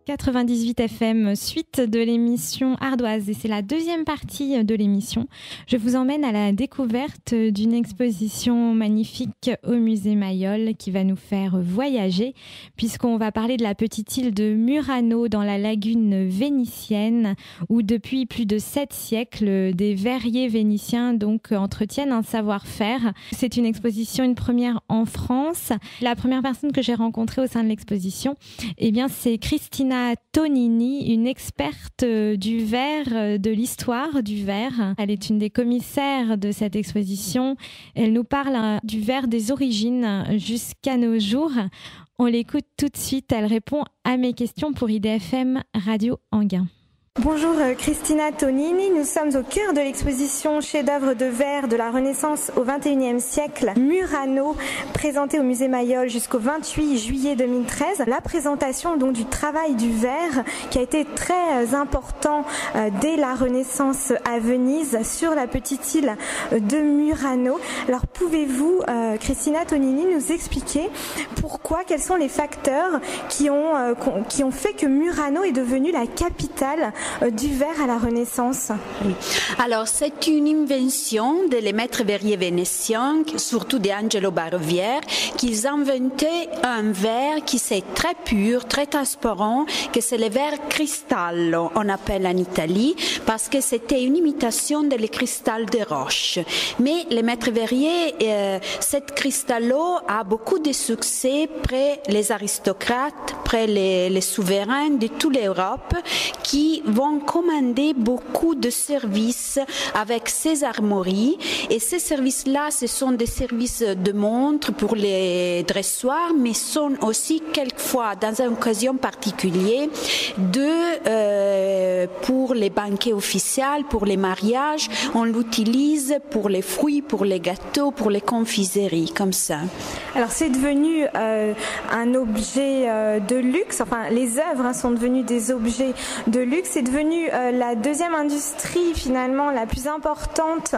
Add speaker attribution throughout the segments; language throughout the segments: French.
Speaker 1: 98 FM, suite de l'émission Ardoise, et c'est la deuxième partie de l'émission. Je vous emmène à la découverte d'une exposition magnifique au musée Mayol qui va nous faire voyager, puisqu'on va parler de la petite île de Murano dans la lagune vénitienne, où depuis plus de 7 siècles, des verriers vénitiens donc entretiennent un savoir-faire. C'est une exposition, une première en France. La première personne que j'ai rencontrée au sein de l'exposition, eh bien, c'est Cristina Tonini, une experte du verre, de l'histoire du verre. Elle est une des commissaires de cette exposition. Elle nous parle du verre des origines jusqu'à nos jours. On l'écoute tout de suite. Elle répond à mes questions pour IDFM Radio Enghien. Bonjour Cristina Tonini, nous sommes au cœur de l'exposition chef-d'œuvre de verre de la Renaissance au XXIe siècle, Murano, présentée au musée Mayol jusqu'au 28 juillet 2013. La présentation donc du travail du verre qui a été très important dès la Renaissance à Venise sur la petite île de Murano. Alors pouvez-vous, Cristina Tonini, nous expliquer pourquoi, quels sont les facteurs qui ont fait que Murano est devenue la capitale du verre à la Renaissance?
Speaker 2: Oui. Alors, c'est une invention des maîtres verriers vénitiens, surtout d'Angelo Barovière, qu'ils inventaient un verre qui c'est très pur, très transparent, que c'est le verre cristallo, on appelle en Italie, parce que c'était une imitation des cristal de roche. Mais les maîtres verriers, cette cristallo a beaucoup de succès près les aristocrates, près les souverains de toute l'Europe, qui vont commander beaucoup de services avec ces armoiries. Et ces services-là, ce sont des services de montres pour les dressoirs, mais sont aussi quelquefois, dans une occasion particulière, pour les banquets officiels, pour les mariages. On l'utilise pour les fruits, pour les gâteaux, pour les confiseries, comme ça.
Speaker 1: Alors c'est devenu un objet de luxe, enfin les œuvres sont devenues des objets de luxe. C'est devenu la deuxième industrie finalement la plus importante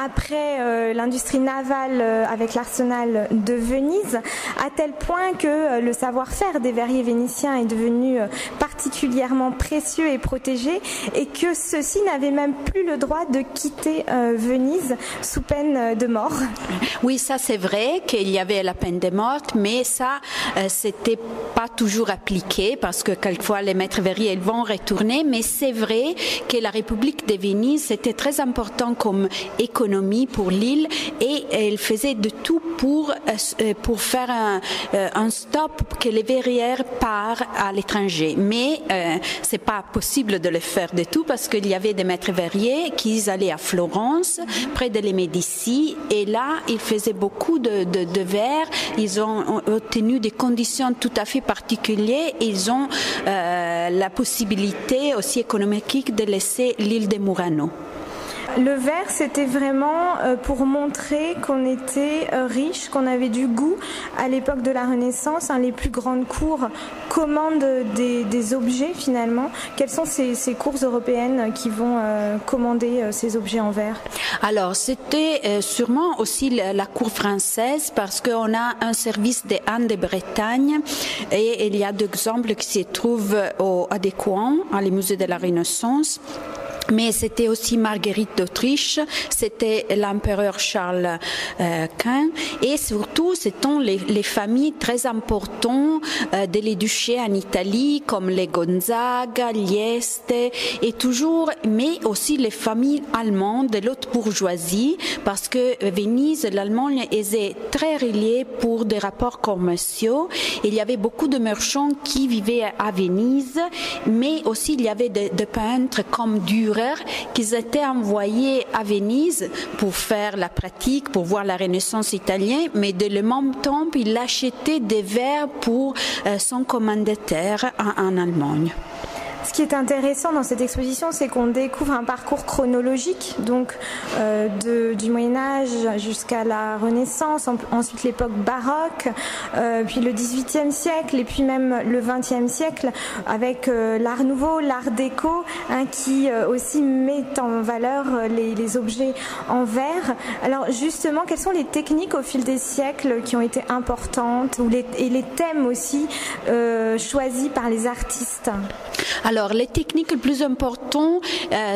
Speaker 1: après l'industrie navale avec l'arsenal de Venise, à tel point que le savoir-faire des verriers vénitiens est devenu particulièrement précieux et protégé, et que ceux-ci n'avaient même plus le droit de quitter Venise sous peine de mort.
Speaker 2: Oui, ça c'est vrai qu'il y avait la peine de mort, mais ça c'était pas toujours appliqué parce que quelquefois les maîtres verriers ils vont retourner, mais c'est vrai que la République de Venise c'était très important comme économie pour l'île, et elle faisait de tout pour faire un stop que les verrières partent à l'étranger. Mais c'est pas possible de le faire de tout parce qu'il y avait des maîtres verriers qui allaient à Florence, près de les Médicis, et là ils faisaient beaucoup de verre. Ils ont obtenu des conditions tout à fait particulières. Ils ont la possibilité aussi économique de laisser l'île de Murano.
Speaker 1: Le verre, c'était vraiment pour montrer qu'on était riche, qu'on avait du goût. À l'époque de la Renaissance, les plus grandes cours commandent des objets finalement. Quelles sont ces cours européennes qui vont commander ces objets en verre?
Speaker 2: Alors, c'était sûrement aussi la cour française, parce qu'on a un service de Anne de Bretagne, et il y a des exemples qui se trouvent à Descoings, à les musées de la Renaissance. Mais c'était aussi Marguerite d'Autriche, c'était l'empereur Charles Quint, et surtout c'était les familles très importantes des duchés en Italie, comme les Gonzaga, l'Este, et toujours, mais aussi les familles allemandes de l'haute bourgeoisie, parce que Venise, l'Allemagne était très reliée pour des rapports commerciaux. Il y avait beaucoup de marchands qui vivaient à Venise, mais aussi il y avait des peintres comme Dürer, qu'ils étaient envoyés à Venise pour faire la pratique, pour voir la Renaissance italienne, mais de le même temps, il achetait des verres pour son commanditaire en Allemagne.
Speaker 1: Ce qui est intéressant dans cette exposition, c'est qu'on découvre un parcours chronologique, donc du Moyen-Âge jusqu'à la Renaissance, ensuite l'époque baroque, puis le XVIIIe siècle et puis même le XXe siècle avec l'art nouveau, l'art déco, qui aussi met en valeur les objets en verre. Alors justement, quelles sont les techniques au fil des siècles qui ont été importantes et les thèmes aussi choisis par les artistes?
Speaker 2: Alors, les techniques les plus importantes,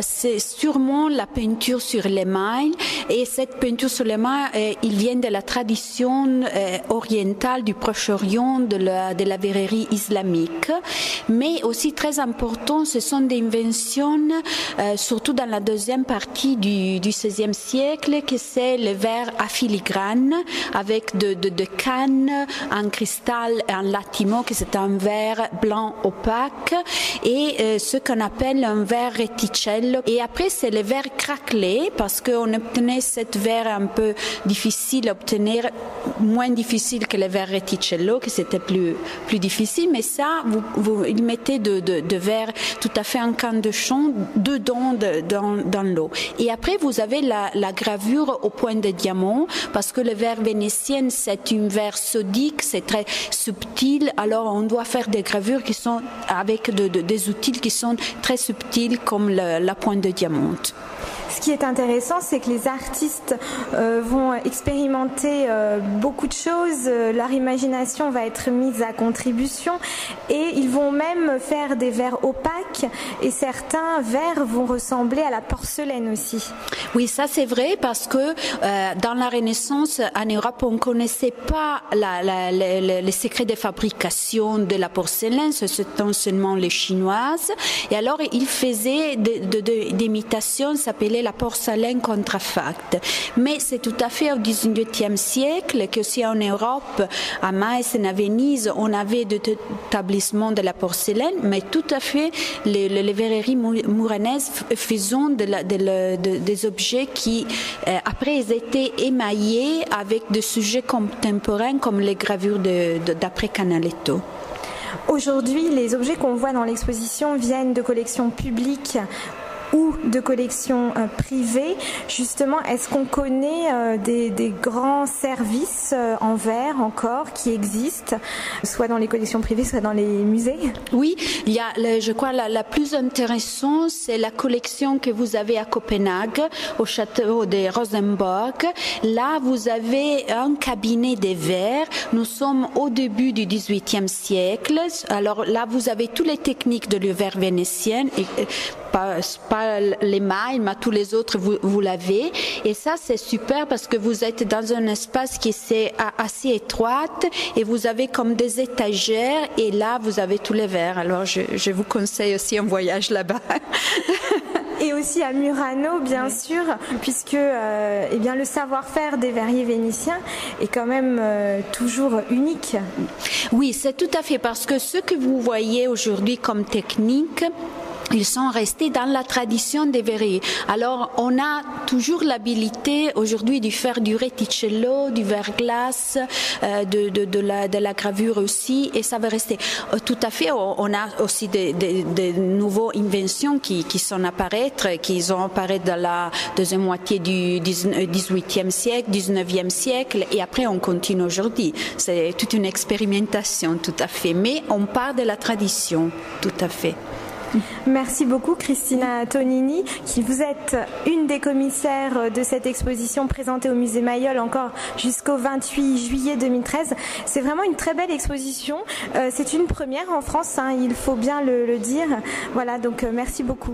Speaker 2: c'est sûrement la peinture sur l'émail. Et cette peinture sur l'émail, il vient de la tradition orientale du Proche-Orient, de la verrerie islamique. Mais aussi très important, ce sont des inventions, surtout dans la deuxième partie du XVIe siècle, que c'est le verre à filigrane, avec de cannes en cristal et en latimo, que c'est un verre blanc opaque, et ce qu'on appelle un verre reticello. Et après, c'est le verre craquelé, parce qu'on obtenait cette verre un peu difficile à obtenir, moins difficile que le verre reticello, que c'était plus difficile, mais ça, il mettait de verre tout à fait en canne de chant dedans dans l'eau. Et après, vous avez la gravure au point de diamant, parce que le verre vénitien, c'est une verre sodique, c'est très subtil, alors on doit faire des gravures qui sont avec des outils qui sont très subtils comme la pointe de diamant.
Speaker 1: Ce qui est intéressant, c'est que les artistes vont expérimenter beaucoup de choses, leur imagination va être mise à contribution et ils vont même faire des verres opaques et certains verres vont ressembler à la porcelaine aussi.
Speaker 2: Oui, ça c'est vrai parce que dans la Renaissance en Europe, on ne connaissait pas les secrets de fabrication de la porcelaine, c'était seulement les Chinoises. Et alors, ils faisaient des imitations, ça s'appelait la porcelaine contrefacte. Mais c'est tout à fait au XVIIIe siècle qu'aussi en Europe, à Meissen, à Venise, on avait des établissements de la porcelaine, mais tout à fait les verreries mouranaises faisant des objets qui, après, ils étaient émaillés avec des sujets contemporains comme les gravures d'après Canaletto.
Speaker 1: Aujourd'hui, les objets qu'on voit dans l'exposition viennent de collections publiques ou de collections privées. Justement, est-ce qu'on connaît des grands services en verre encore qui existent, soit dans les collections privées, soit dans les musées?
Speaker 2: Oui, il y a, je crois, la plus intéressante, c'est la collection que vous avez à Copenhague, au château de Rosenborg. Là, vous avez un cabinet de verre. Nous sommes au début du XVIIIe siècle. Alors là, vous avez toutes les techniques de le verre vénitien, et pas l'émail, mais tous les autres, vous l'avez. Et ça, c'est super parce que vous êtes dans un espace qui est assez étroite et vous avez comme des étagères et là, vous avez tous les verres. Alors, je vous conseille aussi un voyage là-bas.
Speaker 1: Et aussi à Murano, bien sûr, puisque eh bien, le savoir-faire des verriers vénitiens est quand même toujours unique.
Speaker 2: Oui, c'est tout à fait, parce que ce que vous voyez aujourd'hui comme technique, ils sont restés dans la tradition des verriers. Alors, on a toujours l'habilité aujourd'hui de faire du reticello, du verglas, de la gravure aussi, et ça va rester. Tout à fait, on a aussi des nouvelles inventions qui sont apparaître, qui ont apparaître dans la deuxième moitié du 18e siècle, 19e siècle, et après on continue aujourd'hui. C'est toute une expérimentation, tout à fait. Mais on part de la tradition, tout à fait.
Speaker 1: Merci beaucoup Cristina Tonini, qui vous êtes une des commissaires de cette exposition présentée au musée Mayol encore jusqu'au 28 juillet 2013. C'est vraiment une très belle exposition. C'est une première en France, il faut bien le dire. Voilà, donc merci beaucoup.